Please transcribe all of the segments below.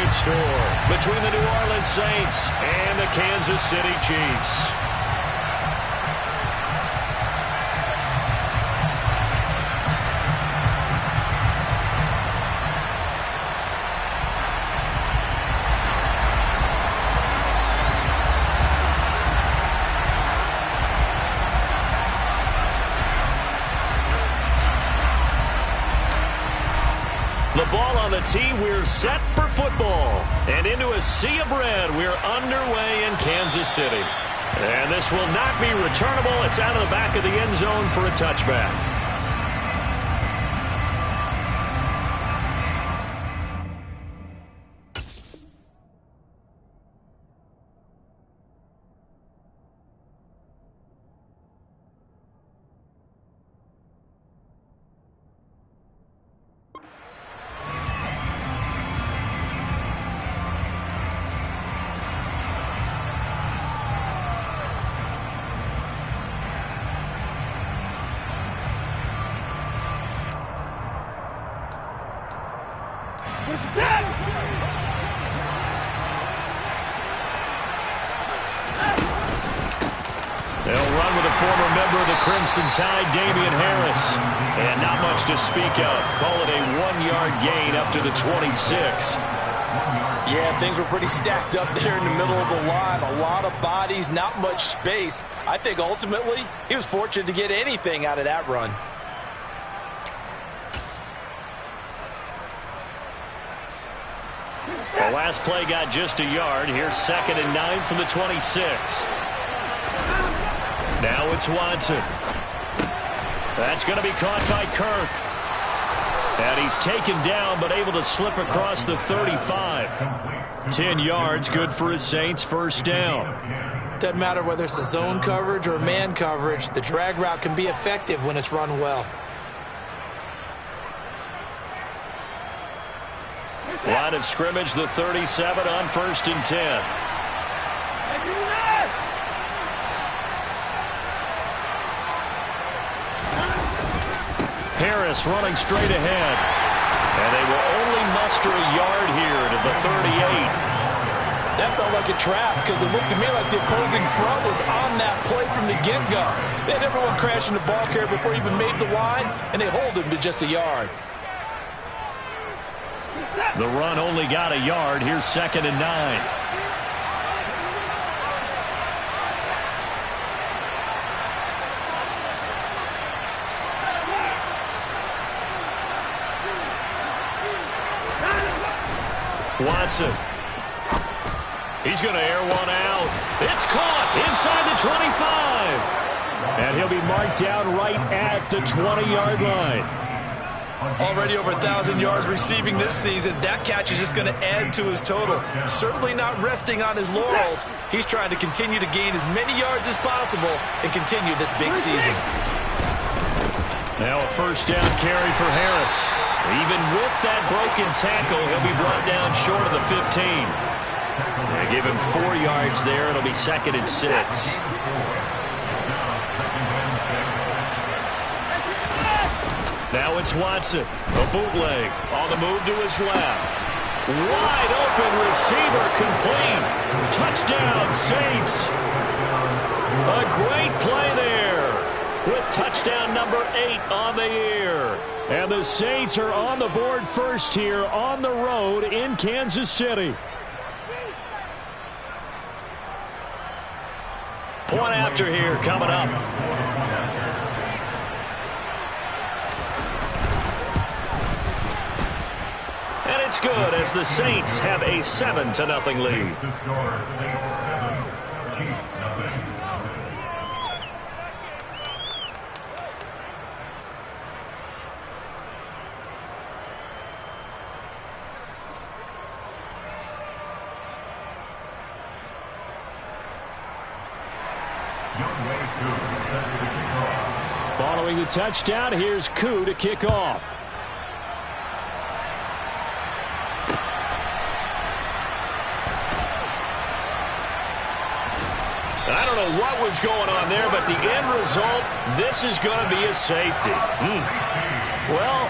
great score between the New Orleans Saints and the Kansas City Chiefs. The ball on the tee, we're set for football. And into a sea of red, we're underway in Kansas City. And this will not be returnable. It's out of the back of the end zone for a touchback. They'll run with a former member of the Crimson Tide, Damian Harris. And not much to speak of. Call it a 1-yard gain up to the 26. Yeah, things were pretty stacked up there in the middle of the line. A lot of bodies, not much space. I think ultimately he was fortunate to get anything out of that run. The last play got just a yard. Here's 2nd and 9 from the 26. Now it's Watson. That's going to be caught by Kirk. And he's taken down but able to slip across the 35. 10 yards, good for his Saints, first down. Doesn't matter whether it's a zone coverage or man coverage. The drag route can be effective when it's run well. Line of scrimmage, the 37 on 1st and 10. Harris running straight ahead. And they will only muster a yard here to the 38. That felt like a trap because it looked to me like the opposing front was on that play from the get-go. They had everyone crashing the ball carrier before he even made the line, and they hold him to just a yard. The run only got a yard. Here's 2nd and 9. Watson. He's going to air one out. It's caught inside the 25. And he'll be marked down right at the 20-yard line. Already over 1,000 yards receiving this season. That catch is just going to add to his total. Certainly not resting on his laurels. He's trying to continue to gain as many yards as possible and continue this big season. Now a first down carry for Harris. Even with that broken tackle, he'll be brought down short of the 15. They give him 4 yards there. It'll be 2nd and 6. Now it's Watson. A bootleg on the move to his left. Wide open receiver complete. Touchdown, Saints. A great play there with touchdown number 8 on the year. And the Saints are on the board first here on the road in Kansas City. Point after here coming up. And it's good as the Saints have a 7-0 lead. Following the touchdown, here's Koo to kick off. I don't know what was going on there, but the end result, this is going to be a safety. Well,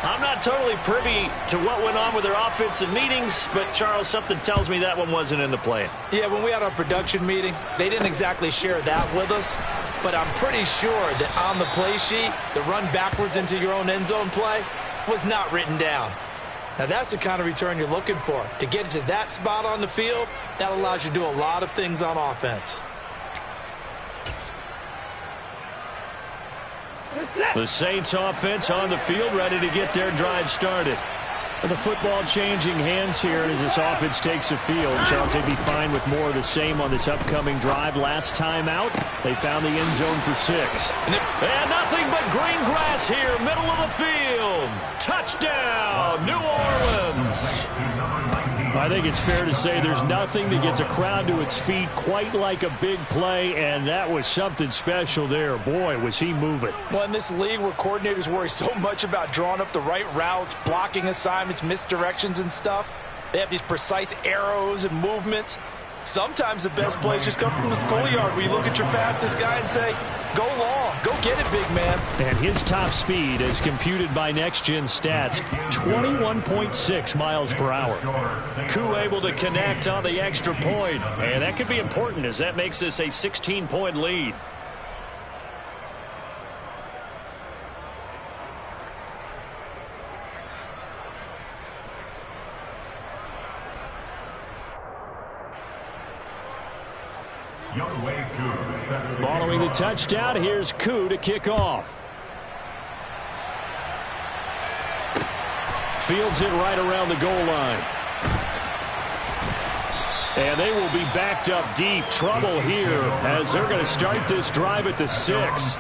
I'm not totally privy to what went on with their offensive meetings, but, Charles, something tells me that one wasn't in the plan. Yeah, when we had our production meeting, they didn't exactly share that with us, but I'm pretty sure that on the play sheet, the run backwards into your own end zone play was not written down. Now, that's the kind of return you're looking for. To get to that spot on the field, that allows you to do a lot of things on offense. The Saints offense on the field, ready to get their drive started. And the football changing hands here as this offense takes the field. Charles, they'd be fine with more of the same on this upcoming drive. Last time out, they found the end zone for 6. And nothing but green grass here, middle of the field. Touchdown, New Orleans. I think it's fair to say there's nothing that gets a crowd to its feet quite like a big play, and that was something special there. Boy, was he moving. Well, in this league where coordinators worry so much about drawing up the right routes, blocking assignments, misdirections and stuff, they have these precise arrows and movements. Sometimes the best plays just come from the schoolyard where you look at your fastest guy and say, go long, go get it, big man. And his top speed, as computed by Next Gen Stats, 21.6 miles per hour. Koo able to connect on the extra point, and that could be important as that makes this a 16-point lead. Following the touchdown, here's Koo to kick off. Fields it right around the goal line. And they will be backed up deep. Trouble here as they're going to start this drive at the 6.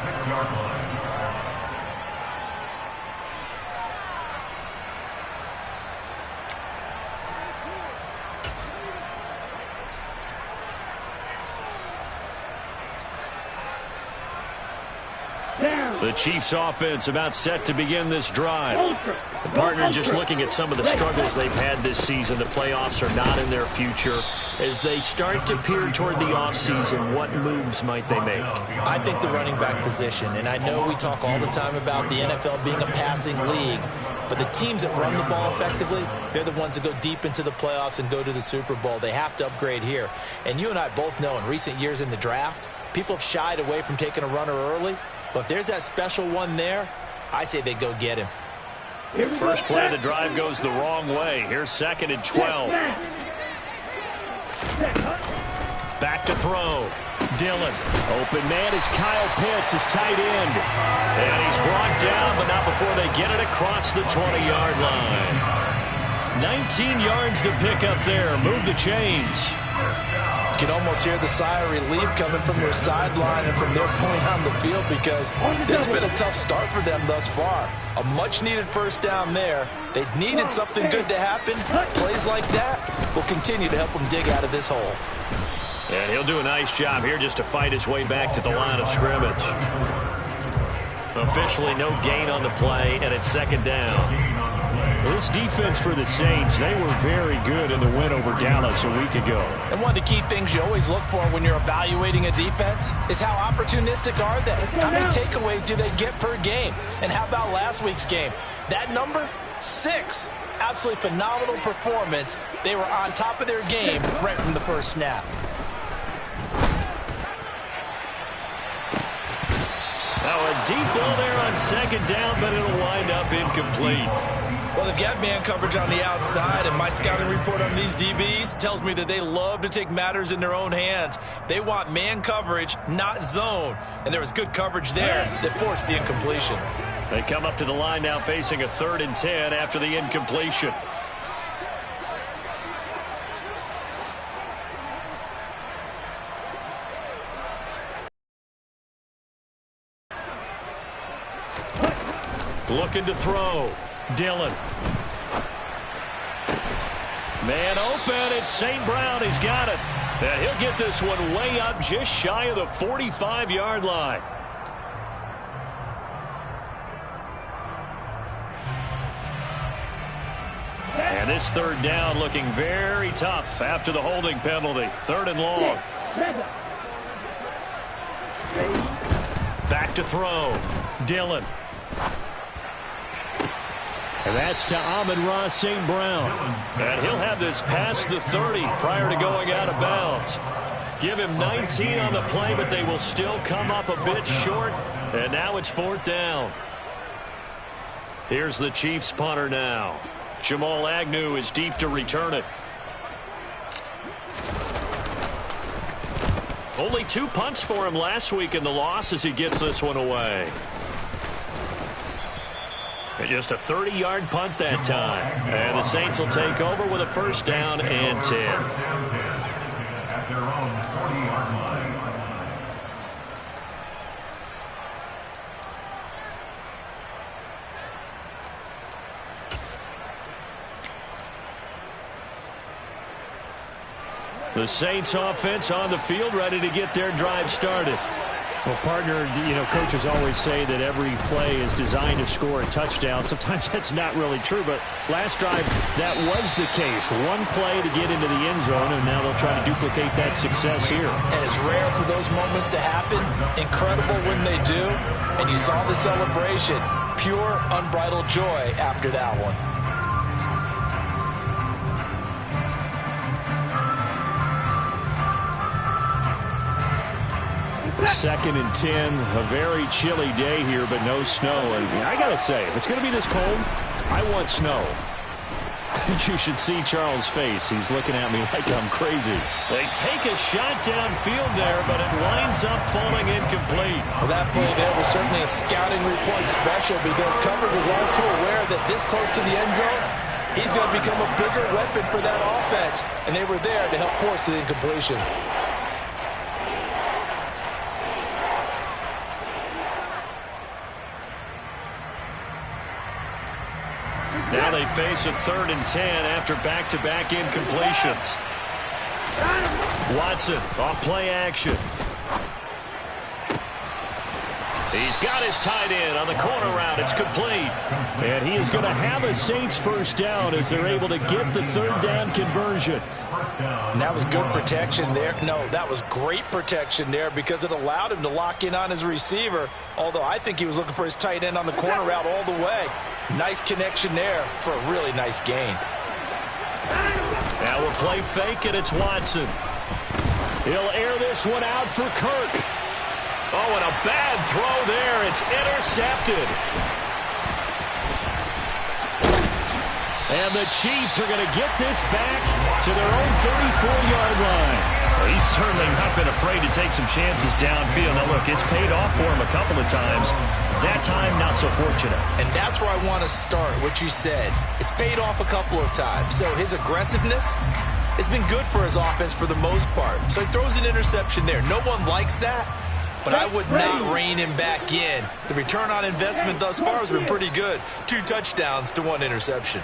The Chiefs offense about set to begin this drive. The partner just looking at some of the struggles they've had this season. The playoffs are not in their future. As they start to peer toward the offseason, what moves might they make? I think the running back position, and I know we talk all the time about the NFL being a passing league, but the teams that run the ball effectively, they're the ones that go deep into the playoffs and go to the Super Bowl. They have to upgrade here. And you and I both know in recent years in the draft, people have shied away from taking a runner early. But if there's that special one there, I say they go get him. First play of the drive goes the wrong way. Here's 2nd and 12. Back to throw. Dillon. Open man is Kyle Pitts, his tight end. And he's brought down, but not before they get it across the 20-yard line. 19 yards to pick up there. Move the chains. You can almost hear the sigh of relief coming from their sideline and from their point on the field because this has been a tough start for them thus far. A much-needed first down there. They needed something good to happen. Plays like that will continue to help them dig out of this hole. And he'll do a nice job here just to fight his way back to the line of scrimmage. Officially no gain on the play, and it's 2nd down. This defense for the Saints, they were very good in the win over Dallas a week ago. And one of the key things you always look for when you're evaluating a defense is how opportunistic are they? How many takeaways do they get per game? And how about last week's game? That number, 6. Absolutely phenomenal performance. They were on top of their game right from the first snap. Now a deep ball there on 2nd down, but it'll wind up incomplete. Well, they've got man coverage on the outside, and my scouting report on these DBs tells me that they love to take matters in their own hands. They want man coverage, not zone. And there was good coverage there that forced the incompletion. They come up to the line now facing a 3rd and 10 after the incompletion. Looking to throw. Dillon. Man open. It's St. Brown. He's got it. And he'll get this one way up just shy of the 45-yard line. And this 3rd down looking very tough after the holding penalty. 3rd and long. Back to throw. Dillon. And that's to Amon-Ra St. Brown. And he'll have this past the 30 prior to going out of bounds. Give him 19 on the play, but they will still come up a bit short. And now it's 4th down. Here's the Chiefs punter now. Jamal Agnew is deep to return it. Only 2 punts for him last week in the loss as he gets this one away. And just a 30-yard punt that time. And the Saints will take over with a 1st down and 10. At their own 40-yard line. The Saints offense on the field, ready to get their drive started. Well, partner, coaches always say that every play is designed to score a touchdown. Sometimes that's not really true, but last drive, that was the case. One play to get into the end zone, and now they'll try to duplicate that success here. And it's rare for those moments to happen. Incredible when they do. And you saw the celebration. Pure, unbridled joy after that one. 2nd and 10, a very chilly day here, but no snow. And I got to say, if it's going to be this cold, I want snow. You should see Charles' face. He's looking at me like I'm crazy. They take a shot downfield there, but it winds up falling incomplete. Well, that play there was certainly a scouting report special because coverage was all too aware that this close to the end zone, he's going to become a bigger weapon for that offense. And they were there to help force the incompletion. Now they face a 3rd and 10 after back-to-back incompletions. Watson off play action. He's got his tight end on the corner route. It's complete. And he is going to have a Saints 1st down as they're able to get the 3rd down conversion. And that was good protection there. No, that was great protection there because it allowed him to lock in on his receiver, although I think he was looking for his tight end on the corner route all the way. Nice connection there for a really nice gain. Now we'll play fake, and it's Watson. He'll air this one out for Kirk. Oh, and a bad throw there. It's intercepted. And the Chiefs are going to get this back to their own 34-yard line. Well, he's certainly not been afraid to take some chances downfield. Now, look, it's paid off for him a couple of times. That time, not so fortunate. And that's where I want to start, what you said. It's paid off a couple of times. So his aggressiveness has been good for his offense for the most part. So he throws an interception there. No one likes that. But I would not rein him back in. The return on investment thus far has been pretty good. 2 touchdowns to 1 interception.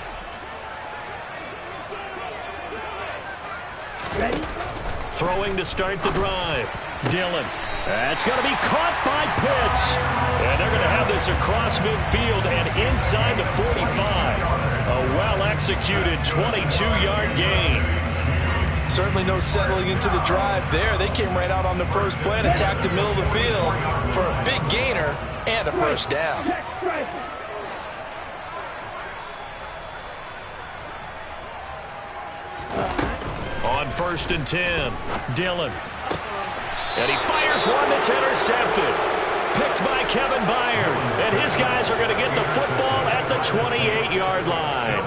Throwing to start the drive. Dillon. That's going to be caught by Pitts. And they're going to have this across midfield and inside the 45. A well-executed 22-yard gain. Certainly no settling into the drive there. They came right out on the first play and attacked the middle of the field for a big gainer and a 1st down. On 1st and 10, Dillon. And he fires one that's intercepted. Picked by Kevin Byard. And his guys are going to get the football at the 28-yard line.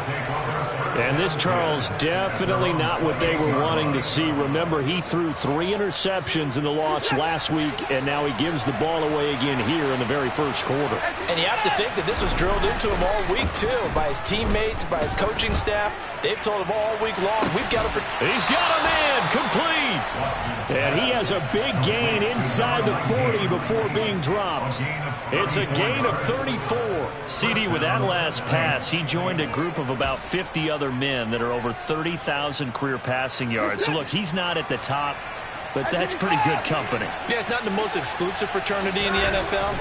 And this, Charles, definitely not what they were wanting to see. Remember, he threw 3 interceptions in the loss last week, and now he gives the ball away again here in the very first quarter. And you have to think that this was drilled into him all week, too, by his teammates, by his coaching staff. They've told him all week long, we've got to... He's got a man, complete. And he has a big gain inside the 40 before being dropped. It's a gain of 34. CD, with that last pass, he joined a group of about 50 other men that are over 30,000 career passing yards. So, look, he's not at the top, but that's pretty good company. Yeah, it's not the most exclusive fraternity in the NFL,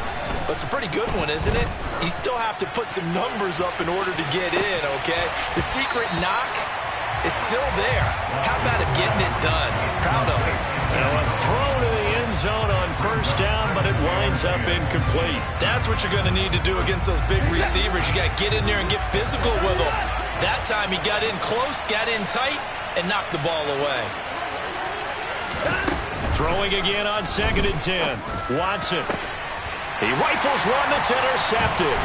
but it's a pretty good one, isn't it? You still have to put some numbers up in order to get in, okay? The secret knock is still there. How about him getting it done? Proud of him. Now a throw to the end end zone on first down, but it winds up incomplete. That's what you're going to need to do against those big receivers. You got to get in there and get physical with them. That time he got in close, got in tight, and knocked the ball away. Throwing again on 2nd and 10. Watson. He rifles one that's intercepted.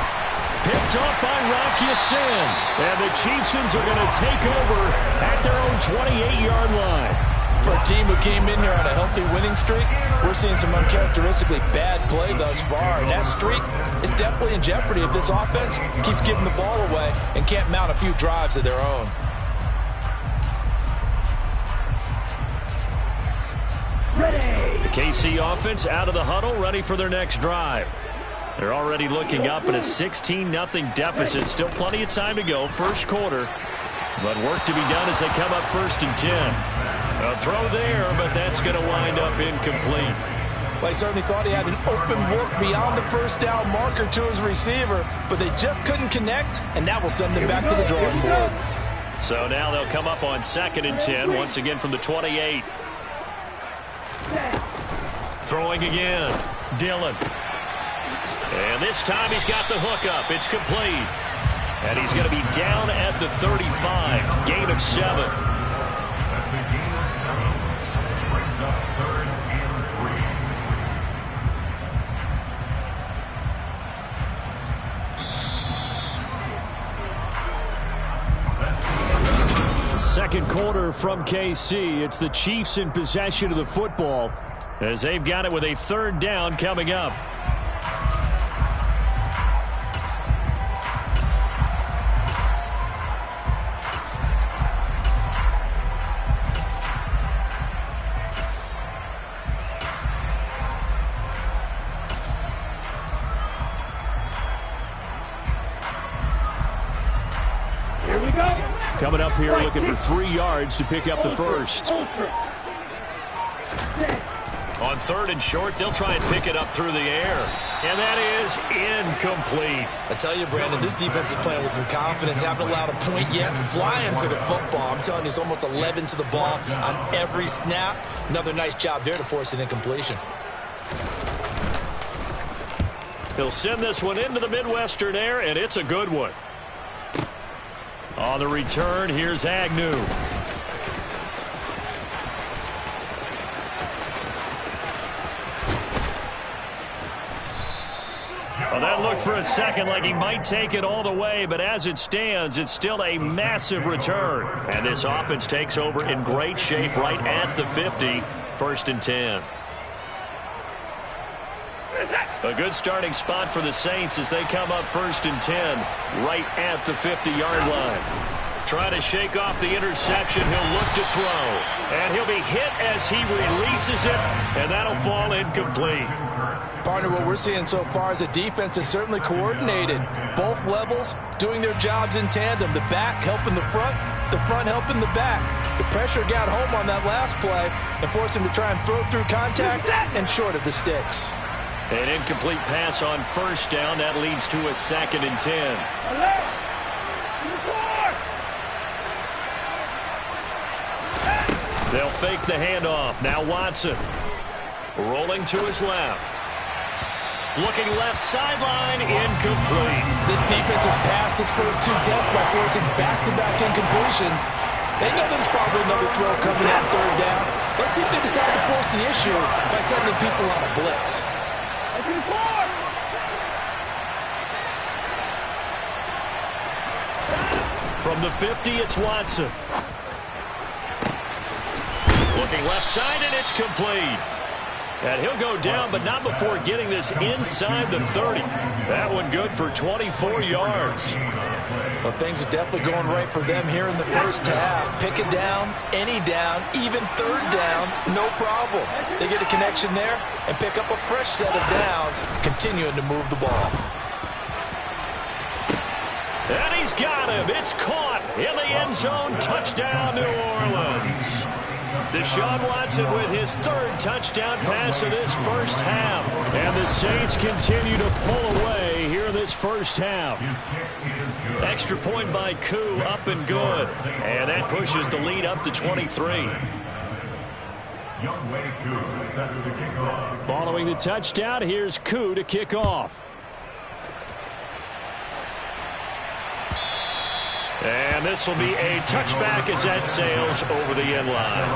Picked up by Rocky Sin. And the Chiefs are going to take over at their own 28-yard line. For a team who came in here on a healthy winning streak, we're seeing some uncharacteristically bad play thus far. And that streak is definitely in jeopardy if this offense keeps giving the ball away and can't mount a few drives of their own. The KC offense out of the huddle, ready for their next drive. They're already looking up at a 16-0 deficit. Still plenty of time to go, first quarter. But work to be done as they come up 1st and 10. A throw there, but that's going to wind up incomplete. Well, he certainly thought he had an open look beyond the first down marker to his receiver, but they just couldn't connect, and that will send them back to the drawing board. So now they'll come up on 2nd and 10, once again from the 28. Throwing again, Dillon. And this time he's got the hook up. It's complete. And he's going to be down at the 35. Gain of 7. That's the gain of 7. Brings up 3rd and 3. Second quarter from KC. It's the Chiefs in possession of the football as they've got it with a 3rd down coming up. Coming up here looking for 3 yards to pick up the first. On 3rd and short, they'll try and pick it up through the air. And that is incomplete. I tell you, Brandon, this defense is playing with some confidence. Haven't allowed a point yet. Flying to the football. I'm telling you, it's almost 11 to the ball on every snap. Another nice job there to force an incompletion. He'll send this one into the Midwestern air, and it's a good one. On the return, here's Agnew. Well, that looked for a second like he might take it all the way, but as it stands, it's still a massive return. And this offense takes over in great shape right at the 50, 1st and 10. A good starting spot for the Saints as they come up 1st and 10, right at the 50-yard line. Trying to shake off the interception, he'll look to throw. And he'll be hit as he releases it, and that'll fall incomplete. Partner, what we're seeing so far is the defense is certainly coordinated. Both levels doing their jobs in tandem. The back helping the front helping the back. The pressure got home on that last play and forced him to try and throw through contact and short of the sticks. An incomplete pass on 1st down. That leads to a 2nd and 10. They'll fake the handoff. Now Watson. Rolling to his left. Looking left sideline. Incomplete. This defense has passed its first 2 tests by forcing back-to-back incompletions. They know there's probably another throw coming on 3rd down. Let's see if they decide to force the issue by sending people on a blitz. From the 50, it's Watson. Looking left side, and it's complete. And he'll go down, but not before getting this inside the 30. That one good for 24 yards. Well, things are definitely going right for them here in the first half. Pick it down, any down, even 3rd down, no problem. They get a connection there and pick up a fresh set of downs, continuing to move the ball. And he's got him. It's caught in the end zone. Touchdown, New Orleans. Deshaun Watson with his 3rd touchdown pass of this first half. And the Saints continue to pull away here in this first half. Extra point by Koo, up and good. And that pushes the lead up to 23. Following the touchdown, here's Koo to kick off. And this will be a touchback as that sails over the end line.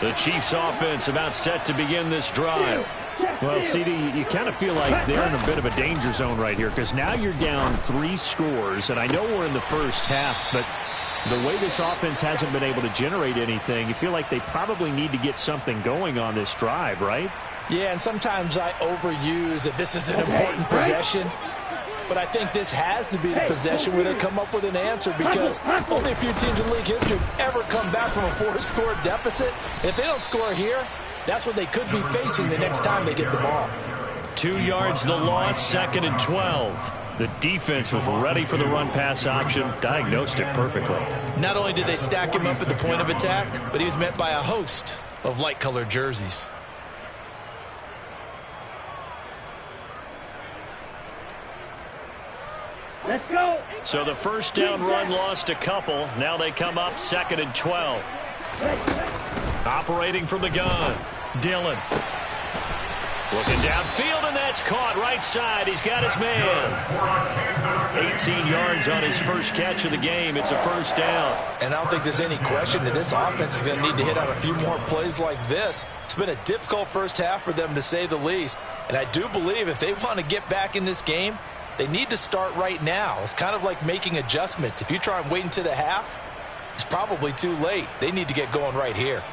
The Chiefs offense about set to begin this drive. Well, CD, you kind of feel like they're in a bit of a danger zone right here because now you're down 3 scores, and I know we're in the first half, but the way this offense hasn't been able to generate anything, you feel like they probably need to get something going on this drive, right? Yeah, and sometimes I overuse that this is an important possession. But I think this has to be the possession where they come up with an answer because only a few teams in league history have ever come back from a 4-score deficit. If they don't score here, that's what they could be facing the next time they get the ball. 2 yards the loss, 2nd and 12. The defense was ready for the run-pass option, diagnosed it perfectly. Not only did they stack him up at the point of attack, but he was met by a host of light-colored jerseys. Let's go. So the first down run lost a couple. Now they come up 2nd and 12. Operating from the gun. Dillon. Looking downfield, and that's caught right side. He's got his man. 18 yards on his first catch of the game. It's a first down. And I don't think there's any question that this offense is going to need to hit on a few more plays like this. It's been a difficult first half for them, to say the least. And I do believe if they want to get back in this game, they need to start right now. It's kind of like making adjustments. If you try and wait until the half, it's probably too late. They need to get going right here.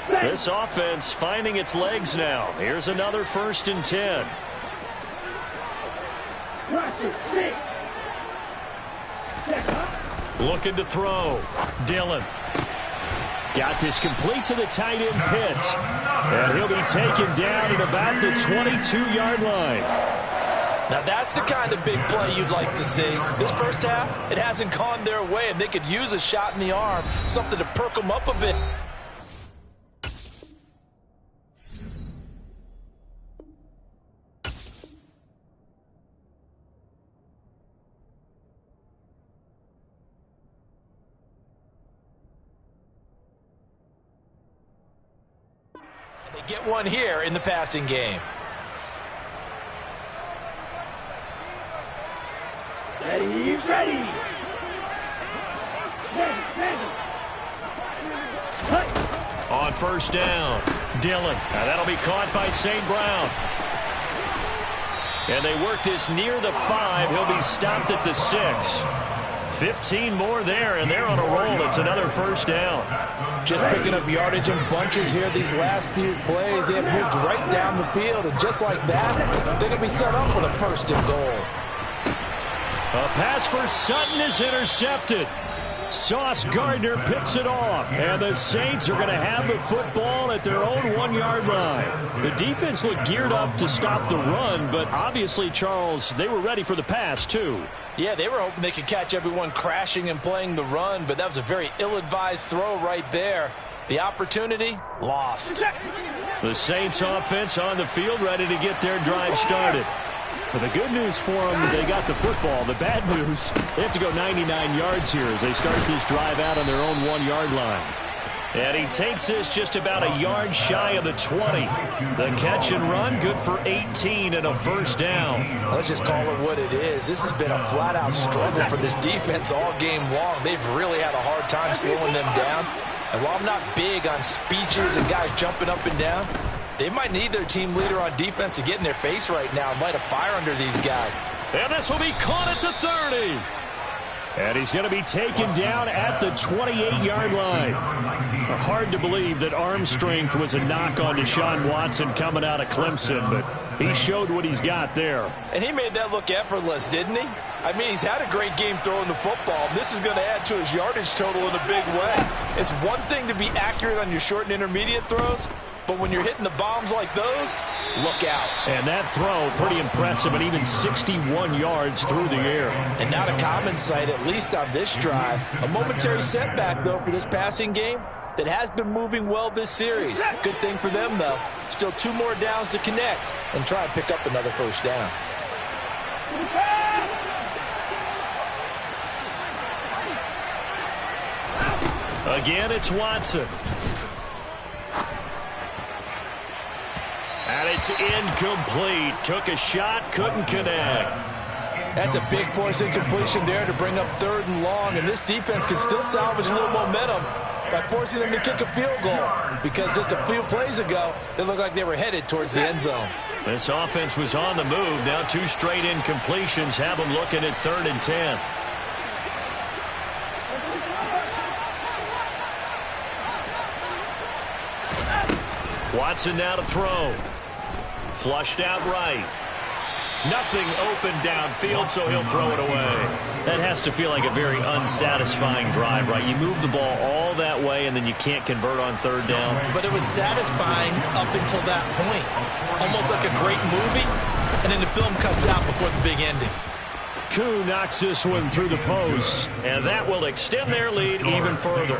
This offense finding its legs now. Here's another 1st and 10. Looking to throw. Dillon. Got this complete to the tight end Pitts. And he'll be taken down at about the 22-yard line. Now that's the kind of big play you'd like to see. This first half, it hasn't gone their way, and they could use a shot in the arm, something to perk them up a bit. Get one here in the passing game. Ready. On first down, Dillon. Now that'll be caught by St. Brown. And they work this near the 5. He'll be stopped at the 6. 15 more there, and they're on a roll. It's another first down. Just picking up yardage in bunches here these last few plays. They have moved right down the field, and just like that, they're going to be set up for the 1st and goal. A pass for Sutton is intercepted. Sauce Gardner picks it off, and the Saints are going to have the football at their own 1-yard line. The defense looked geared up to stop the run, but obviously, Charles, they were ready for the pass, too. Yeah, they were hoping they could catch everyone crashing and playing the run, but that was a very ill-advised throw right there. The opportunity, lost. The Saints offense on the field ready to get their drive started. But the good news for them, they got the football. The bad news, they have to go 99 yards here as they start this drive out on their own 1-yard line. And he takes this just about a yard shy of the 20. The catch and run, good for 18 and a first down. Let's just call it what it is. This has been a flat-out struggle for this defense all game long. They've really had a hard time slowing them down. And while I'm not big on speeches and guys jumping up and down, they might need their team leader on defense to get in their face right now and light a fire under these guys. And this will be caught at the 30. And he's going to be taken down at the 28-yard line. Hard to believe that arm strength was a knock on Deshaun Watson coming out of Clemson, but he showed what he's got there. And he made that look effortless, didn't he? I mean, he's had a great game throwing the football. This is going to add to his yardage total in a big way. It's one thing to be accurate on your short and intermediate throws, but when you're hitting the bombs like those, look out. And that throw, pretty impressive, and even 61 yards through the air. And not a common sight, at least on this drive. A momentary setback, though, for this passing game. that has been moving well this series. Good thing for them, though. Still 2 more downs to connect and try and pick up another first down. Again, it's Watson. And it's incomplete. Took a shot, couldn't connect. That's a big force incompletion there to bring up 3rd and long, and this defense can still salvage a little momentum by forcing them to kick a field goal, because just a few plays ago, they looked like they were headed towards the end zone. This offense was on the move. Now 2 straight incompletions have them looking at 3rd and 10. Watson now to throw. Flushed out right. Nothing open downfield, so he'll throw it away. That has to feel like a very unsatisfying drive, right? You move the ball all that way, and then you can't convert on 3rd down. But it was satisfying up until that point. Almost like a great movie, and then the film cuts out before the big ending. Koo knocks this one through the post. And that will extend their lead even further.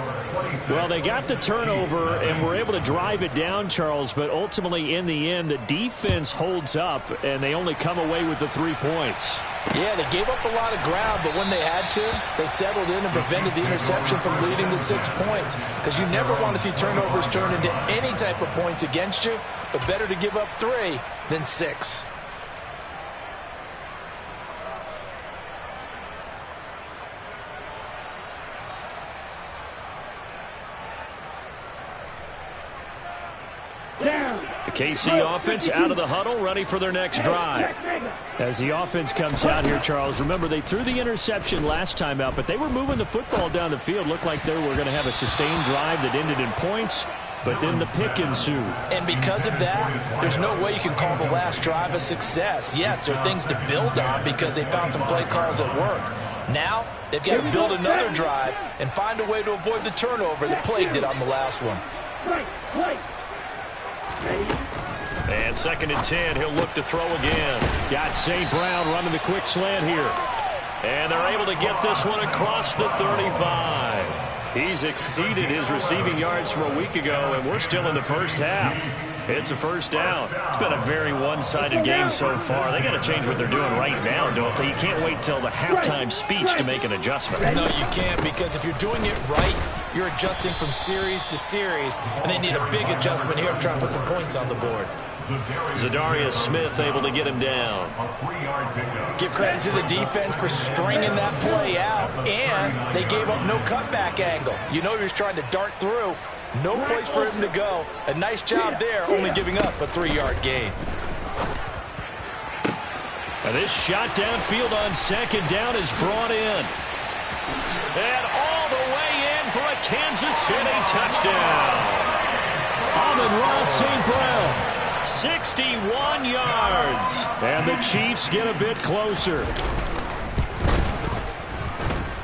Well, they got the turnover and were able to drive it down, Charles, but ultimately in the end, the defense holds up, and they only come away with the 3 points. Yeah, they gave up a lot of ground, but when they had to, they settled in and prevented the interception from leading to 6 points. Because you never want to see turnovers turn into any type of points against you, but better to give up 3 than 6. The KC offense out of the huddle, ready for their next drive. As the offense comes out here, Charles, remember they threw the interception last time out, but they were moving the football down the field. Looked like they were going to have a sustained drive that ended in points, but then the pick ensued. And because of that, there's no way you can call the last drive a success. Yes, there are things to build on because they found some play calls at work. Now, they've got to build another drive and find a way to avoid the turnover that plagued it on the last one. And 2nd and 10, he'll look to throw again. Got St. Brown running the quick slant here. And they're able to get this one across the 35. He's exceeded his receiving yards from a week ago, and we're still in the first half. It's a first down. It's been a very one-sided game so far. They got to change what they're doing right now, don't they? You can't wait till the halftime speech to make an adjustment. No, you can't, because if you're doing it right, you're adjusting from series to series, and they need a big adjustment here to try and put some points on the board. Zadarius Smith able to get him down. Give credit to the defense for stringing that play out, and they gave up no cutback angle. You know he was trying to dart through. No place for him to go. A nice job there, only giving up a 3-yard gain. And this shot downfield on 2nd down is brought in. And all the way in for a Kansas City touchdown. Amon-Ra St. Brown. 61 yards. And the Chiefs get a bit closer.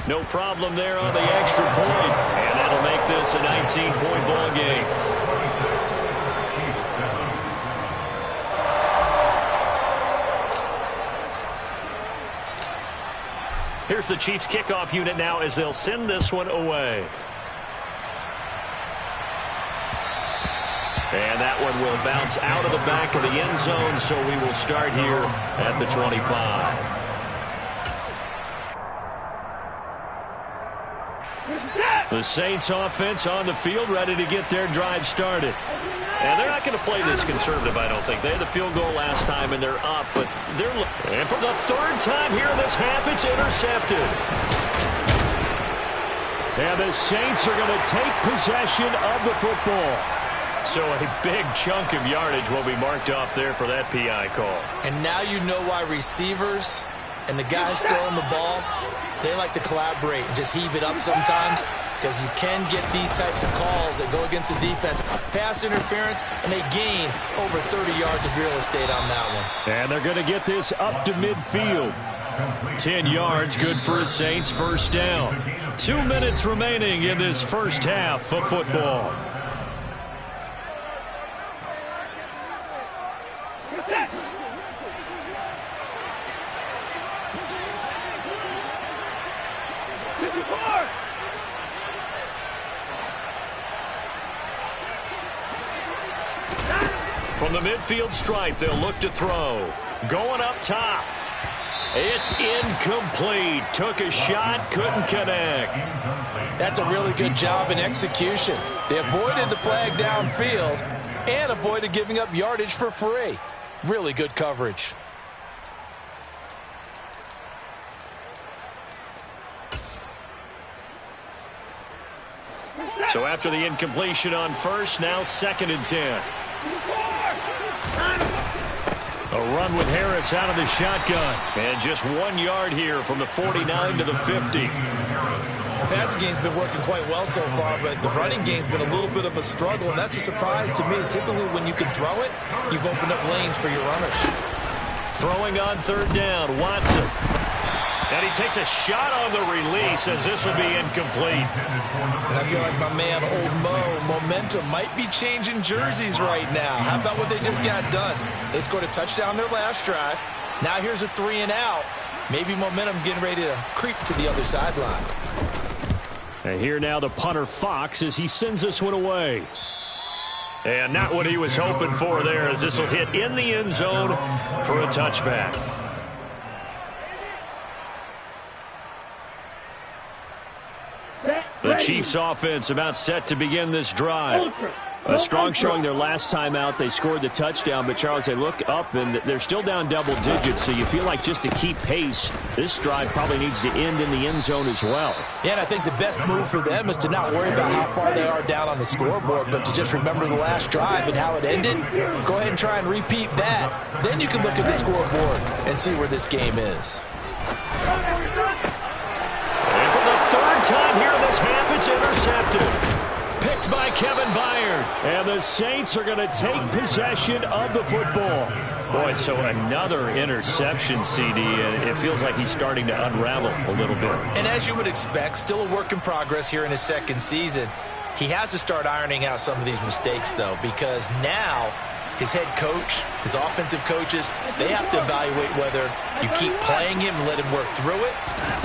No problem there on the extra point. And that'll make this a 19-point ball game. Here's the Chiefs kickoff unit now as they'll send this one away. And that one will bounce out of the back of the end zone, so we will start here at the 25. The Saints offense on the field, ready to get their drive started. And they're not going to play this conservative, I don't think. They had the field goal last time, and they're up. But they're and for the 3rd time here in this half, it's intercepted. And the Saints are going to take possession of the football. So a big chunk of yardage will be marked off there for that PI call. And now you know why receivers and the guys throwing the ball, they like to collaborate and just heave it up sometimes, because you can get these types of calls that go against the defense. Pass interference, and they gain over 30 yards of real estate on that one. And they're going to get this up to midfield. 10 yards, good for the Saints, first down. 2 minutes remaining in this first half of football. From the midfield stripe, they'll look to throw. Going up top. It's incomplete. Took a shot, couldn't connect. That's a really good job in execution. They avoided the flag downfield and avoided giving up yardage for free. Really good coverage. So after the incompletion on first, now 2nd and 10. A run with Harris out of the shotgun. And just 1 yard here from the 49 to the 50. The passing game's been working quite well so far, but the running game's been a little bit of a struggle, and that's a surprise to me. Typically, when you can throw it, you've opened up lanes for your runners. Throwing on 3rd down, Watson. And he takes a shot on the release as this will be incomplete. And I feel like my man, Old Mo, momentum might be changing jerseys right now. How about what they just got done? They scored a touchdown their last drive. Now here's a 3 and out. Maybe momentum's getting ready to creep to the other sideline. And here now the punter, Fox, as he sends this one away. And not what he was hoping for there, as this will hit in the end zone for a touchback. The Chiefs offense about set to begin this drive. A strong showing their last time out. They scored the touchdown, but Charles, they look up and they're still down double digits, so you feel like just to keep pace, this drive probably needs to end in the end zone as well. Yeah, and I think the best move for them is to not worry about how far they are down on the scoreboard, but to just remember the last drive and how it ended. Go ahead and try and repeat that. Then you can look at the scoreboard and see where this game is. And for the 3rd time here in this half, it's intercepted. Picked by Kevin Byard. And the Saints are going to take possession of the football. Boy, so another interception, CD, and it feels like he's starting to unravel a little bit. And as you would expect, still a work in progress here in his 2nd season. He has to start ironing out some of these mistakes, though, because now his head coach, his offensive coaches, they have to evaluate whether you keep playing him and let him work through it,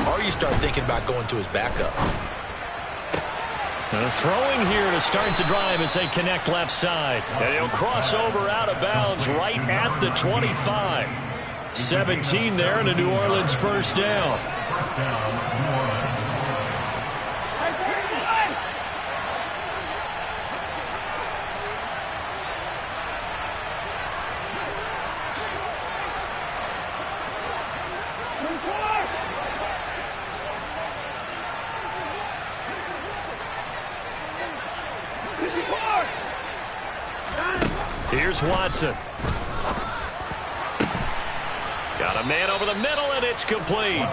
or you start thinking about going to his backup. Throwing here to start the drive as they connect left side. And he'll cross over out of bounds right at the 25. 17 there and a New Orleans 1st down. Here's Watson. Got a man over the middle, and it's complete.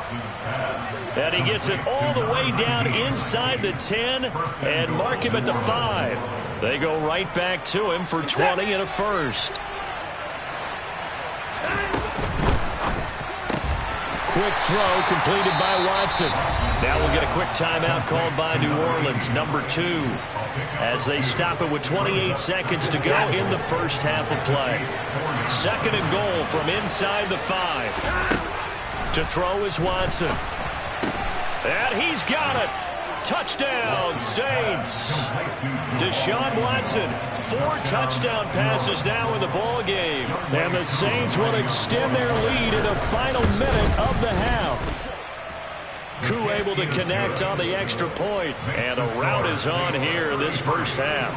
And he gets it all the way down inside the 10 and mark him at the 5. They go right back to him for 20 and a 1st. Quick throw completed by Watson. Now we'll get a quick timeout called by New Orleans, number 2, as they stop it with 28 seconds to go in the 1st half of play. 2nd and goal from inside the 5. To throw is Watson. And he's got it. Touchdown, Saints. Deshaun Watson, 4 touchdown passes now in the ball game. And the Saints will extend their lead in the final minute of the half. Koo able to connect on the extra point, and a rout is on here in this 1st half.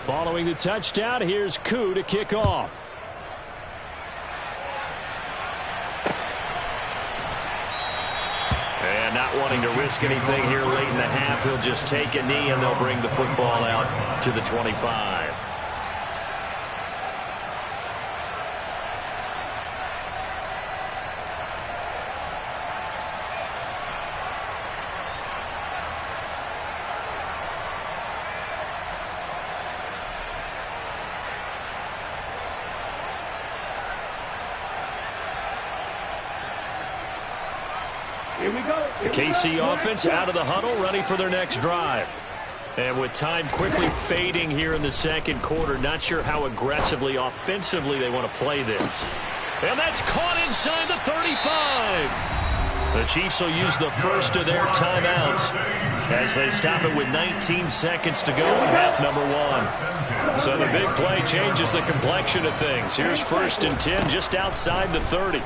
Following the touchdown, here's Koo to kick off. And not wanting to risk anything here late in the half, he'll just take a knee, and they'll bring the football out to the 25. The KC offense out of the huddle, ready for their next drive. And with time quickly fading here in the 2nd quarter, not sure how aggressively, offensively they want to play this. And that's caught inside the 35. The Chiefs will use the first of their timeouts as they stop it with 19 seconds to go in half number 1. So the big play changes the complexion of things. Here's 1st and 10 just outside the 30.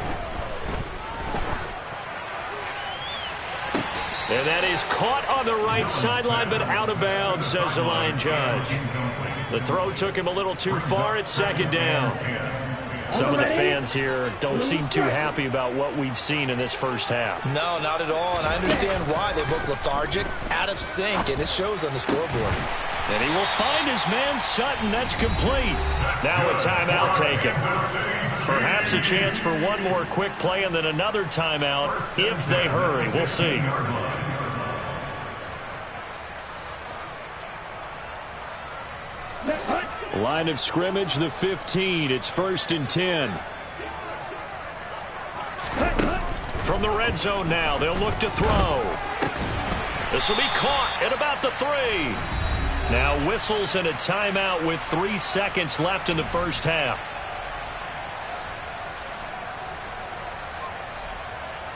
And that is caught on the right sideline, but out of bounds, says the line judge. The throw took him a little too far at 2nd down. Some of the fans here don't seem too happy about what we've seen in this first half. No, not at all, and I understand why. They look lethargic, out of sync, and it shows on the scoreboard. And he will find his man Sutton. That's complete. Now a timeout taken. Perhaps a chance for one more quick play and then another timeout if they hurry. We'll see. Line of scrimmage, the 15. It's 1st and 10. From the red zone now, they'll look to throw. This will be caught at about the 3. Now whistles and a timeout with 3 seconds left in the first half.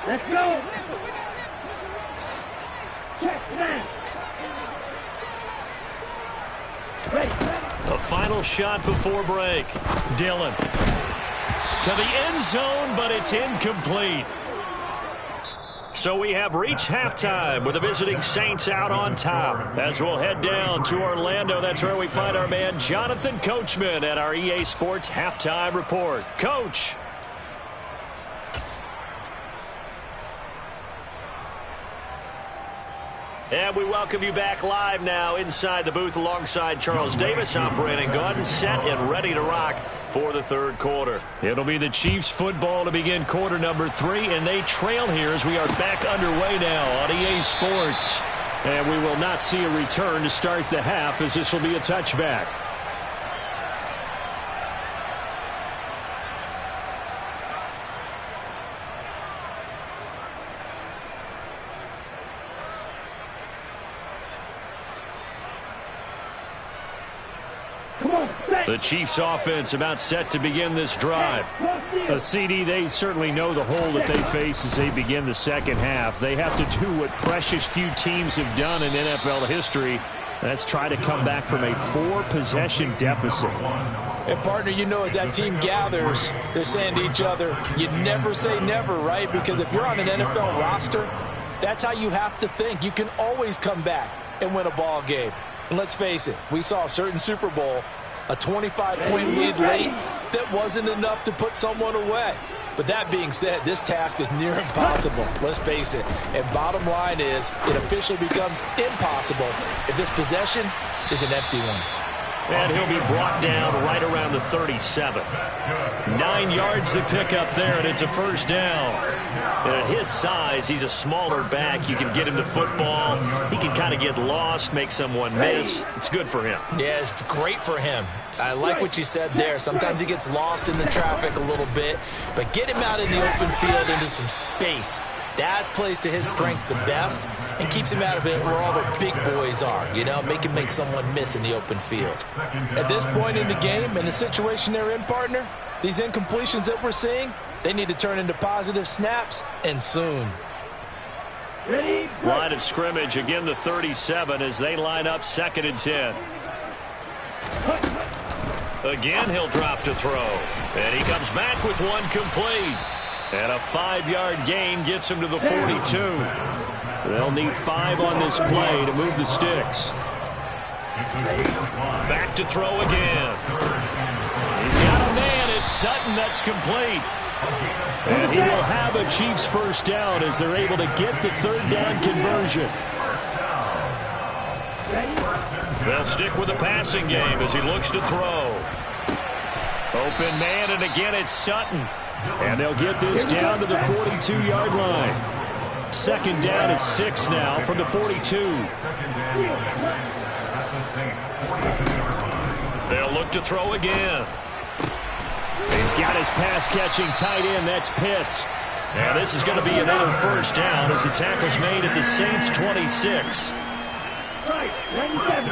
Let's go. Check that. A final shot before break. Dillon to the end zone, but it's incomplete. So we have reached halftime with the visiting Saints out on top. As we'll head down to Orlando, that's where we find our man Jonathan Coachman at our EA Sports Halftime Report. Coach. And we welcome you back live now inside the booth alongside Charles Davis. I'm Brandon Gaudin, set and ready to rock for the 3rd quarter. It'll be the Chiefs football to begin quarter number 3, and they trail here as we are back underway now on EA Sports. And we will not see a return to start the half as this will be a touchback. The Chiefs offense about set to begin this drive. A CD, they certainly know the hole that they face as they begin the second half. They have to do what precious few teams have done in NFL history. That's try to come back from a 4-possession deficit. And, partner, you know, as that team gathers, they're saying to each other, you never say never, right? Because if you're on an NFL roster, that's how you have to think. You can always come back and win a ball game. And let's face it, we saw a certain Super Bowl, a 25-point lead late that wasn't enough to put someone away. But that being said, this task is near impossible. Let's face it. And bottom line is, it officially becomes impossible if this possession is an empty one. And he'll be brought down right around the 37. 9 yards to pick up there, and it's a first down. And at his size, he's a smaller back. You can get him to football. He can kind of get lost, make someone miss. It's good for him. Yeah, it's great for him. I like what you said there. Sometimes he gets lost in the traffic a little bit, but get him out in the open field into some space. That plays to his strengths the best and keeps him out of it where all the big boys are, you know, make him make someone miss in the open field. At this point in the game and the situation they're in, partner, these incompletions that we're seeing, they need to turn into positive snaps, and soon. Line of scrimmage, again the 37 as they line up 2nd and 10. Again, he'll drop to throw. And he comes back with one complete. And a 5-yard gain gets him to the 42. They'll need 5 on this play to move the sticks. Back to throw again. He's got a man. It's Sutton. That's complete. And he will have a Chiefs first down as they're able to get the 3rd down conversion. They'll stick with the passing game as he looks to throw. Open man, and again it's Sutton. And they'll get this down to the 42-yard line. 2nd down at 6 now from the 42. They'll look to throw again. He's got his pass-catching tight end. That's Pitts. And this is going to be another first down as the tackle's made at the Saints' 26. Right, 97.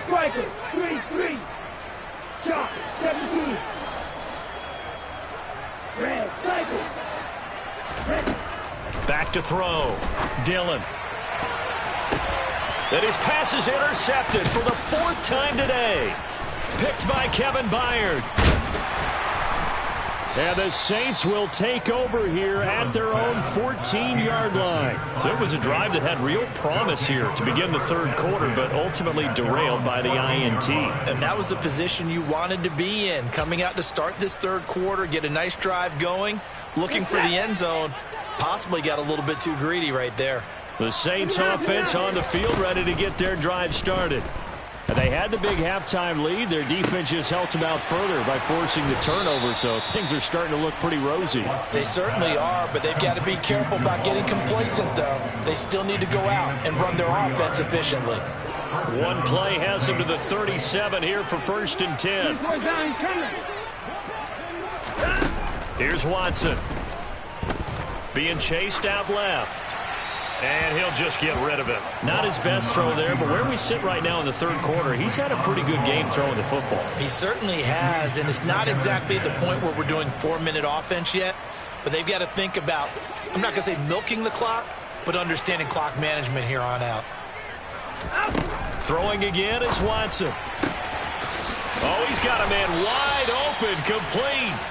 Striker, 3-3. Shot, 17. Red, cycle. back to throw. Dillon. And his pass is intercepted for the 4th time today. Picked by Kevin Byard. And the Saints will take over here at their own 14-yard line. So it was a drive that had real promise here to begin the 3rd quarter, but ultimately derailed by the INT. And that was the position you wanted to be in. Coming out to start this 3rd quarter, get a nice drive going, looking for the end zone. Possibly got a little bit too greedy right there. The Saints offense on the field ready to get their drive started. They had the big halftime lead. Their defense just helped them out further by forcing the turnover, so things are starting to look pretty rosy. They certainly are, but they've got to be careful about getting complacent, though. They still need to go out and run their offense efficiently. One play has them to the 37 here for 1st and 10. Here's Watson. Being chased out left. And he'll just get rid of it. Not his best throw there, but where we sit right now in the 3rd quarter, he's had a pretty good game throwing the football. He certainly has, and it's not exactly at the point where we're doing 4-minute offense yet, but they've got to think about, I'm not going to say milking the clock, but understanding clock management here on out. Throwing again is Watson. Oh, he's got a man wide open, complete.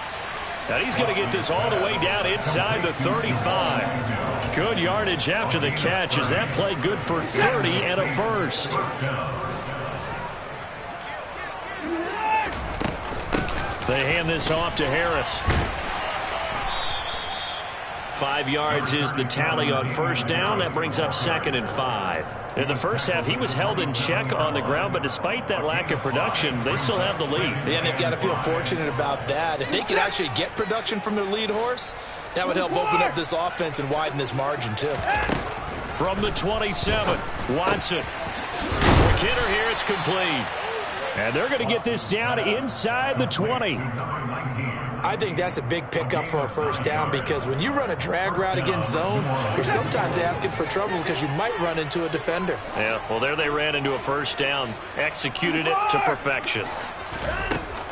And he's going to get this all the way down inside the 35. Good yardage after the catch as that play good for 30 and a 1st. They hand this off to Harris. 5 yards is the tally on 1st down. That brings up 2nd and 5. In the first half, he was held in check on the ground, but despite that lack of production, they still have the lead. Yeah, and they've got to feel fortunate about that. If they could actually get production from their lead horse, that would help open up this offense and widen this margin, too. From the 27, Watson. Quick hitter here, it's complete. And they're going to get this down inside the 20. I think that's a big pickup for a 1st down because when you run a drag route against zone, you're sometimes asking for trouble because you might run into a defender. Yeah, well, there they ran into a 1st down. Executed it to perfection.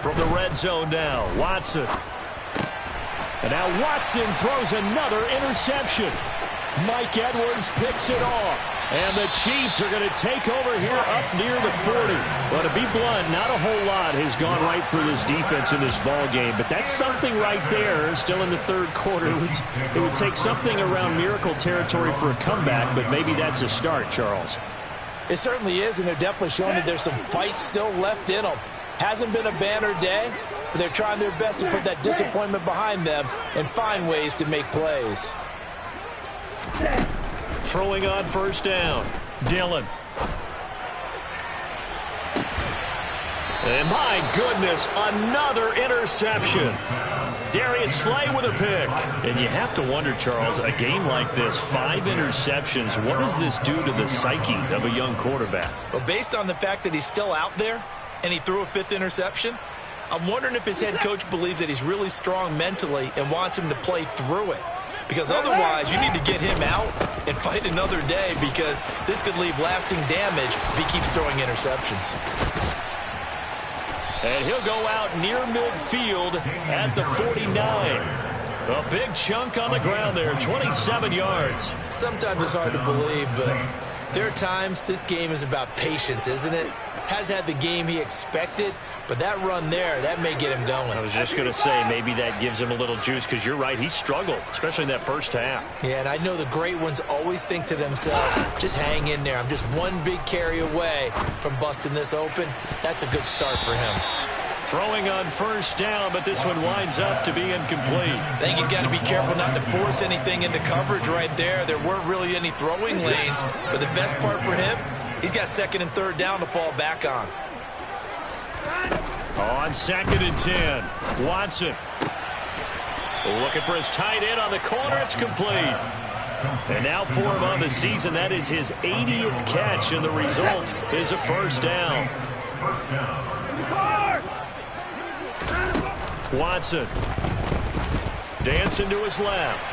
From the red zone now, Watson. And now Watson throws another interception. Mike Edwards picks it off. And the Chiefs are going to take over here up near the 40. Well, to be blunt, not a whole lot has gone right for this defense in this ball game, but that's something right there. Still in the 3rd quarter. It would take something around miracle territory for a comeback, but maybe that's a start, Charles. It certainly is, and they're definitely showing that there's some fight still left in them. Hasn't been a banner day, but they're trying their best to put that disappointment behind them and find ways to make plays. Throwing on 1st down, Dillon. And my goodness, another interception. Darius Slay with a pick. And you have to wonder, Charles, a game like this, 5 interceptions, what does this do to the psyche of a young quarterback? Well, based on the fact that he's still out there and he threw a 5th interception, I'm wondering if his head coach believes that he's really strong mentally and wants him to play through it. Because otherwise, you need to get him out and fight another day because this could leave lasting damage if he keeps throwing interceptions. And he'll go out near midfield at the 49. A big chunk on the ground there, 27 yards. Sometimes it's hard to believe, but there are times this game is about patience, isn't it? Has had the game he expected, but that run there, that may get him going. I was just going to say, maybe that gives him a little juice because you're right, he struggled, especially in that 1st half. Yeah, and I know the great ones always think to themselves, just hang in there. I'm just one big carry away from busting this open. That's a good start for him. Throwing on 1st down, but this one winds up to be incomplete. I think he's got to be careful not to force anything into coverage right there. There weren't really any throwing lanes, but the best part for him, he's got 2nd and 3rd down to fall back on. On 2nd and 10, Watson. Looking for his tight end on the corner. It's complete. And now for him on the season, that is his 80th catch, and the result is a 1st down. Watson. Dancing to his left.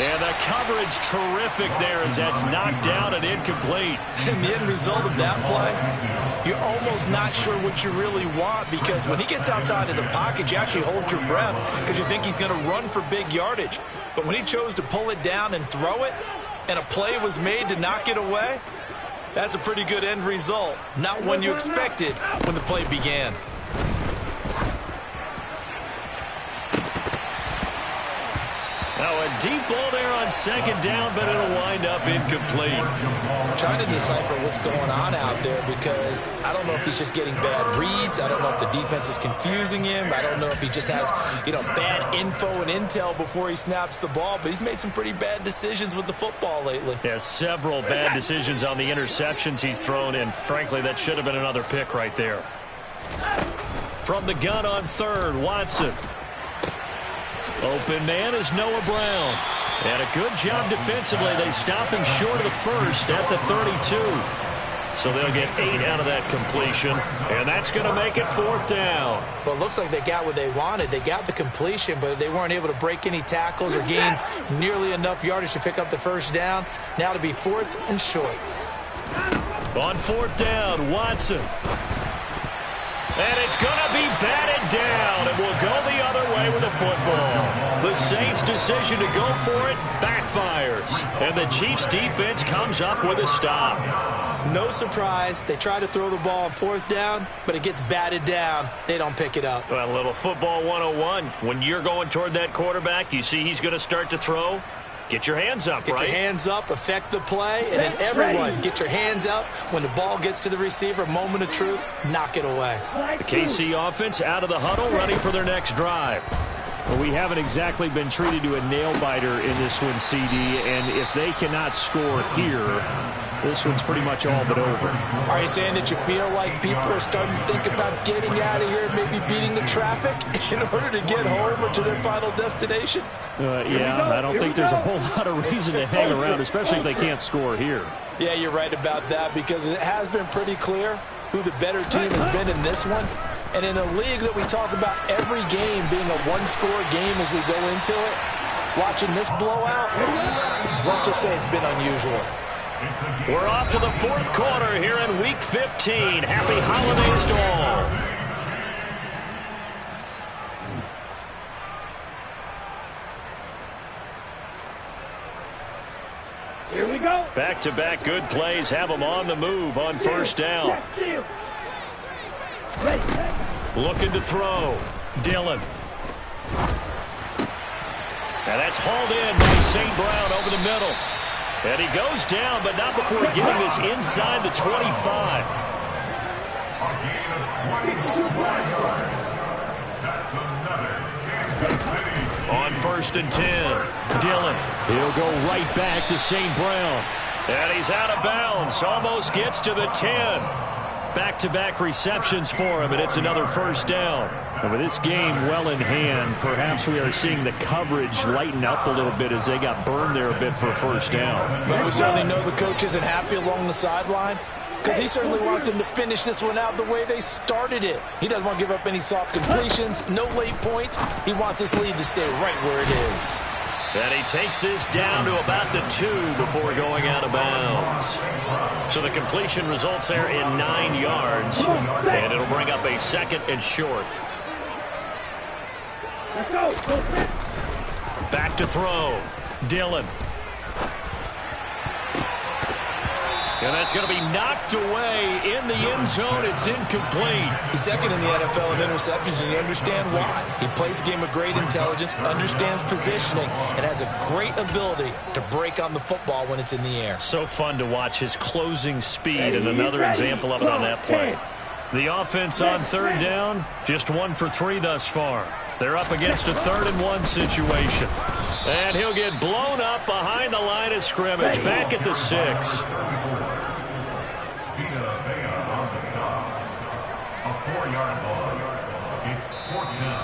And the coverage terrific there as that's knocked down and incomplete. And the end result of that play, you're almost not sure what you really want, because when he gets outside of the pocket, you actually hold your breath because you think he's going to run for big yardage. But when he chose to pull it down and throw it, and a play was made to knock it away, that's a pretty good end result. Not one you expected when the play began. Now a deep ball there on second down, but it'll wind up incomplete. I'm trying to decipher what's going on out there, because I don't know if he's just getting bad reads. I don't know if the defense is confusing him. I don't know if he just has, bad info and intel before he snaps the ball. But he's made some pretty bad decisions with the football lately. Yeah, several bad decisions on the interceptions he's thrown in. Frankly, that should have been another pick right there. From the gun on third, Watson. Open man is Noah Brown. And a good job defensively. They stop him short of the first at the 32. So they'll get 8 out of that completion. And that's going to make it 4th down. Well, it looks like they got what they wanted. They got the completion, but they weren't able to break any tackles or gain nearly enough yardage to pick up the first down. Now to be 4th and short. On 4th down, Watson. And it's going to be batted down, and we'll go the other way with the football. The Saints' decision to go for it backfires, and the Chiefs' defense comes up with a stop. No surprise. They try to throw the ball on 4th down, but it gets batted down. They don't pick it up. Well, a little football 101. When you're going toward that quarterback, you see he's going to start to throw. Get your hands up, right? Get your hands up, affect the play, and then everyone get your hands up. When the ball gets to the receiver, moment of truth, knock it away. The KC offense out of the huddle, ready for their next drive. Well, we haven't exactly been treated to a nail-biter in this one, CD, and if they cannot score here, this one's pretty much all but over. Are you saying that you feel like people are starting to think about getting out of here, maybe beating the traffic in order to get home or to their final destination? Yeah, I don't think there's a whole lot of reason to hang around, especially if they can't score here. Yeah, you're right about that, because it has been pretty clear who the better team has been in this one. And in a league that we talk about every game being a one-score game as we go into it, watching this blowout, let's just say it's been unusual. We're off to the 4th quarter here in Week 15. Happy holidays to all. Here we go. Back-to-back good plays have them on the move on 1st down. Looking to throw. Dillon. And that's hauled in by St. Brown over the middle. And he goes down, but not before getting this inside the 25. On 1st and 10, Dillon. He'll go right back to St. Brown. And he's out of bounds. Almost gets to the 10. Back-to-back receptions for him, and it's another 1st down. And with this game well in hand, perhaps we are seeing the coverage lighten up a little bit as they got burned there a bit for a 1st down. But we certainly know the coach isn't happy along the sideline, because he certainly wants them to finish this one out the way they started it. He doesn't want to give up any soft completions, no late points. He wants this lead to stay right where it is. And he takes this down to about the 2 before going out of bounds. So the completion results there in 9 yards. And it'll bring up a 2nd and short. Let's go. Back to throw. Dillon. And that's going to be knocked away in the end zone. It's incomplete. He's 2nd in the NFL in interceptions, and you understand why. He plays a game of great intelligence, understands positioning, and has a great ability to break on the football when it's in the air. So fun to watch his closing speed, and another example of it on that play. The offense on 3rd down, just 1 for 3 thus far. They're up against a 3rd and 1 situation. And he'll get blown up behind the line of scrimmage, back at the 6.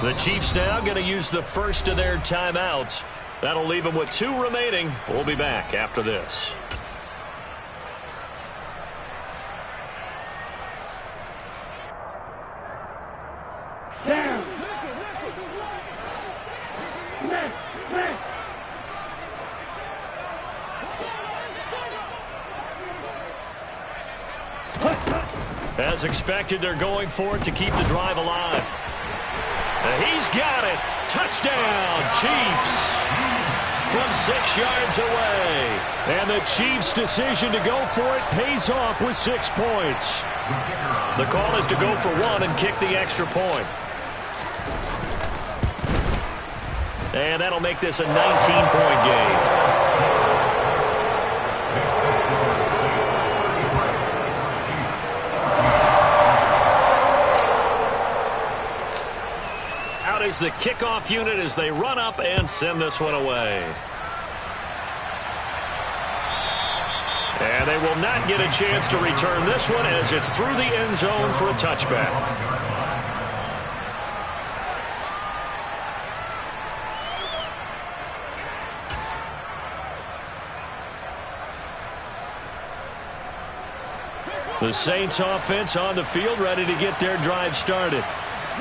The Chiefs now going to use the first of their timeouts. That'll leave them with 2 remaining. We'll be back after this. As expected, they're going for it to keep the drive alive. He's got it. Touchdown, Chiefs. From 6 yards away. And the Chiefs' decision to go for it pays off with 6 points. The call is to go for 1 and kick the extra point. And that'll make this a 19-point game. Out is the kickoff unit as they run up and send this one away. And they will not get a chance to return this one as it's through the end zone for a touchback. The Saints offense on the field ready to get their drive started.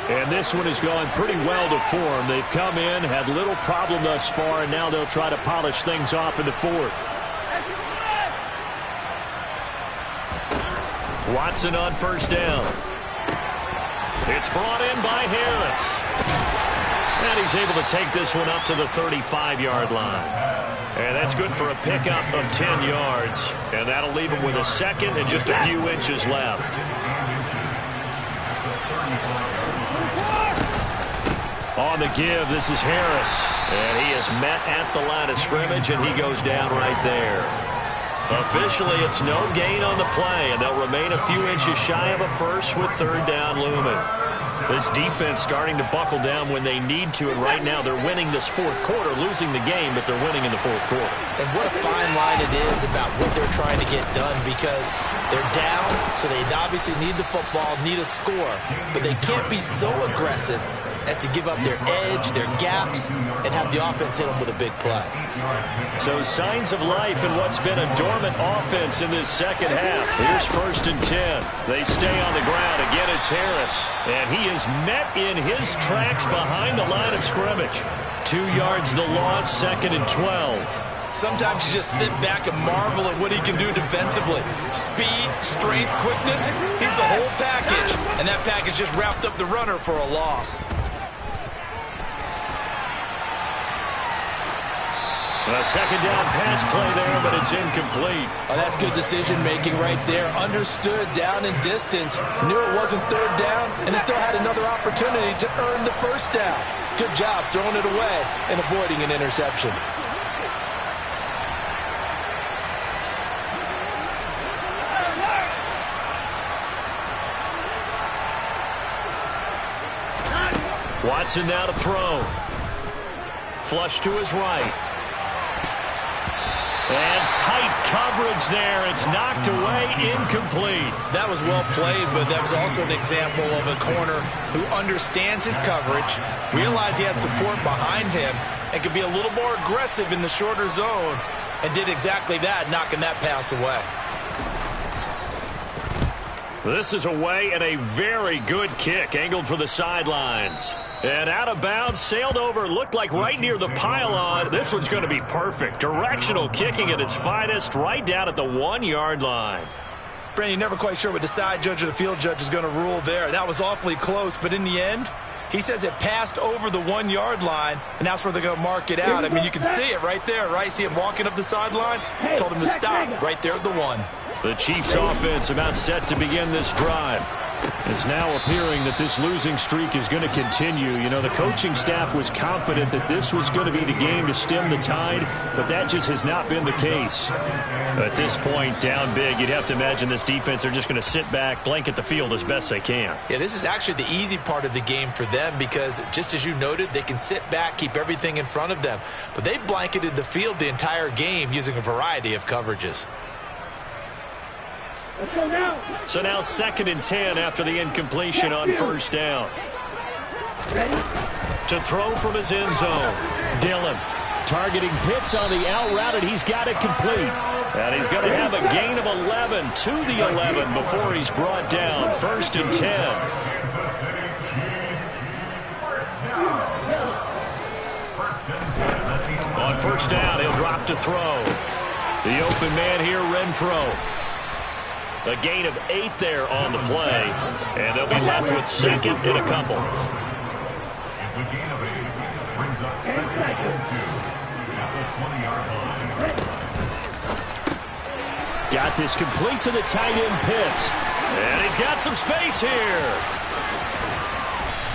And this one has gone pretty well to form. They've come in, had little problem thus far, and now they'll try to polish things off in the 4th. Watson on first down. It's brought in by Harris. And he's able to take this one up to the 35-yard line. And that's good for a pickup of 10 yards. And that'll leave him with a second and just a few inches left. On the give, this is Harris. And he is met at the line of scrimmage, and he goes down right there. Officially, it's no gain on the play, and they'll remain a few inches shy of a first with 3rd down looming. This defense starting to buckle down when they need to, and right now they're winning this 4th quarter, losing the game, but they're winning in the 4th quarter. And what a fine line it is about what they're trying to get done, because they're down, so they obviously need the football, need a score, but they can't be so aggressive as to give up their edge, their gaps, and have the offense hit them with a big play. So signs of life in what's been a dormant offense in this second half. Here's 1st and 10. They stay on the ground. Again, it's Harris. And he is met in his tracks behind the line of scrimmage. 2 yards the loss, 2nd and 12. Sometimes you just sit back and marvel at what he can do defensively. Speed, strength, quickness, he's the whole package. And that package just wrapped up the runner for a loss. A 2nd down pass play there, but it's incomplete. Oh, that's good decision-making right there. Understood down in distance. Knew it wasn't 3rd down, and he still had another opportunity to earn the 1st down. Good job throwing it away and avoiding an interception. Watson now to throw. Flush to his right. And tight coverage there. It's knocked away, incomplete. That was well played, but that was also an example of a corner who understands his coverage, realized he had support behind him, and could be a little more aggressive in the shorter zone, and did exactly that, knocking that pass away. This is away and a very good kick, angled for the sidelines. And out of bounds, sailed over, looked like right near the pylon. This one's going to be perfect. Directional kicking at its finest, right down at the 1-yard line. Brandon, you're never quite sure what the side judge or the field judge is going to rule there. That was awfully close, but in the end, he says it passed over the 1-yard line, and that's where they're going to mark it out. I mean, you can see it right there, right? See him walking up the sideline? Told him to stop right there at the 1. The Chiefs offense about set to begin this drive. It's now appearing that this losing streak is going to continue. You know, the coaching staff was confident that this was going to be the game to stem the tide, but that just has not been the case. At this point, down big, you'd have to imagine this defense are just going to sit back, blanket the field as best they can. Yeah, this is actually the easy part of the game for them because, just as you noted, they can sit back, keep everything in front of them. But they blanketed the field the entire game using a variety of coverages. So now 2nd and 10 after the incompletion on first down. To throw from his end zone, Dillon targeting Pitts on the out route, and he's got it complete. And he's going to have a gain of 11 to the 11 before he's brought down. 1st and 10. On first down, he'll drop to throw. The open man here, Renfro. A gain of 8 there on the play, and they'll be left with second and a couple. It's a gain of 8. Brings up second and 2 at the 20-yard line. Got this complete to the tight end Pitts. And he's got some space here.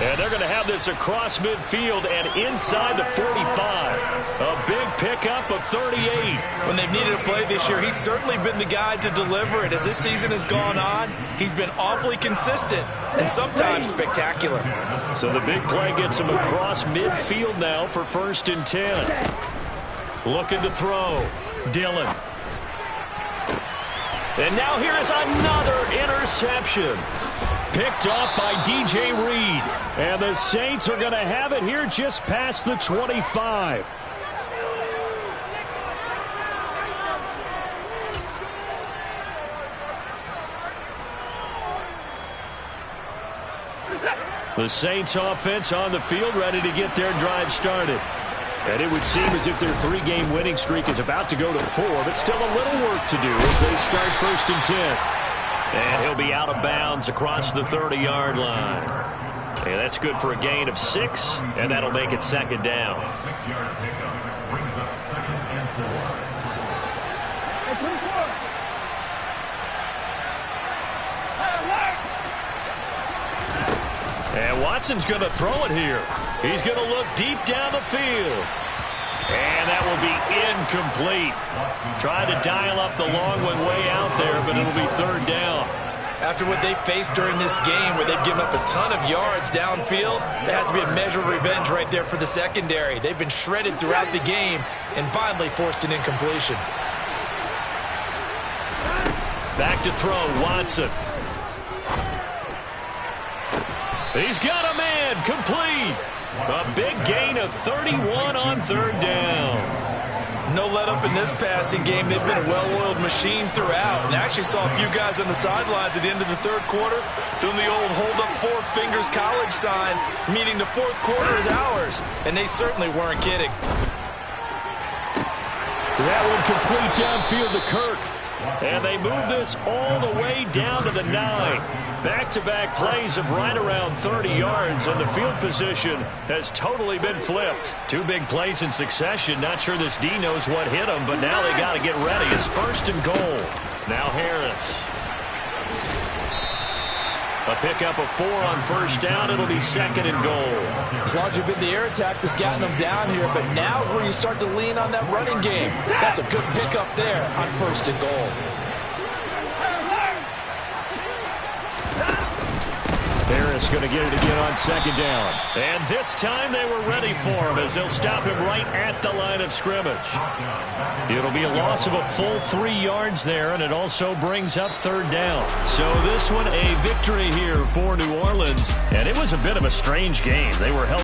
And they're going to have this across midfield and inside the 45. A big pickup of 38. When they've needed a play this year, he's certainly been the guy to deliver it. As this season has gone on, he's been awfully consistent and sometimes spectacular. So the big play gets him across midfield now for 1st and 10. Looking to throw. Dillon. And now here is another interception. Picked off by DJ Reed. And the Saints are going to have it here just past the 25. The Saints offense on the field, ready to get their drive started. And it would seem as if their 3-game winning streak is about to go to 4, but still a little work to do as they start 1st and 10. And he'll be out of bounds across the 30-yard line. And that's good for a gain of 6, and that'll make it 2nd down. 6-yard pickup brings up 2nd and 4. And Watson's going to throw it here. He's going to look deep down the field. And that will be incomplete. Tried to dial up the long one way out there, but it'll be 3rd down. After what they faced during this game where they've given up a ton of yards downfield, there has to be a measure of revenge right there for the secondary. They've been shredded throughout the game and finally forced an incompletion. Back to throw, Watson. He's got a man, complete. A big gain of 31 on 3rd down. No let up in this passing game. They've been a well-oiled machine throughout. And I actually saw a few guys on the sidelines at the end of the 3rd quarter doing the old hold up 4 fingers college sign, meaning the 4th quarter is ours. And they certainly weren't kidding. That one complete downfield to Kirk. And they move this all the way down to the 9. Back-to-back plays of right around 30 yards, and the field position has totally been flipped. 2 big plays in succession. Not sure this D knows what hit him, but now they got to get ready. It's 1st and goal. Now Harris. A pickup of 4 on 1st down. It'll be 2nd and goal. As long as you've been the air attack that's gotten them down here, but now is where you start to lean on that running game. That's a good pickup there on 1st and goal. Harris going to get it again on 2nd down. And this time they were ready for him as they'll stop him right at the line of scrimmage. It'll be a loss of a full 3 yards there, and it also brings up 3rd down. So this one a victory here for New Orleans, and it was a bit of a strange game. They were held